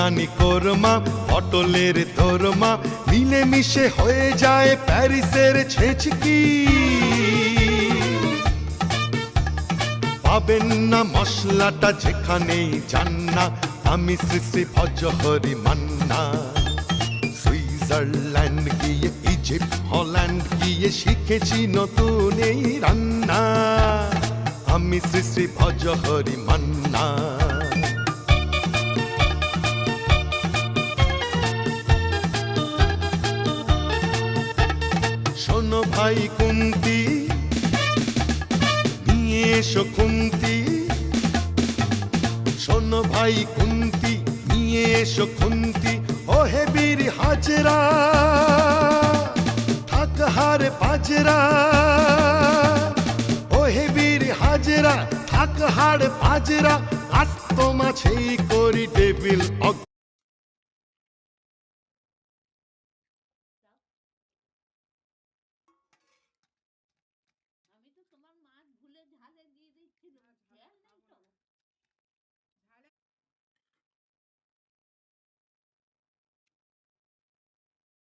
আনি কোরমা পটলের দোরমা মিলে মিশে হয়ে যায় প্যারিসের ছেচকি পাবেন না মশলাটা যেখানেই যান না আমি শ্রী শ্রী ভজহরি মান্না সুইজারল্যান্ড গিয়ে ইজিপ্ট হল্যান্ড গিয়ে শিখেছি নতুন এই রান্না আমি শ্রী শ্রী ভজহরি মান্না শোনো ভাই কুন্তি নিয়ে এসো খুন্তি শোনো ভাই কুন্তি নিয়ে এসো খুন্তি ও হে বীর হাজরা থাক হারে পাজরা ও হে বীর হাজরা থাক হাড় পাজরা আস্ত মাছেই করি টেবিল আমি তো তোমার মাছ ভুলে ঝালে দিয়ে দিচ্ছিলাম খেয়াল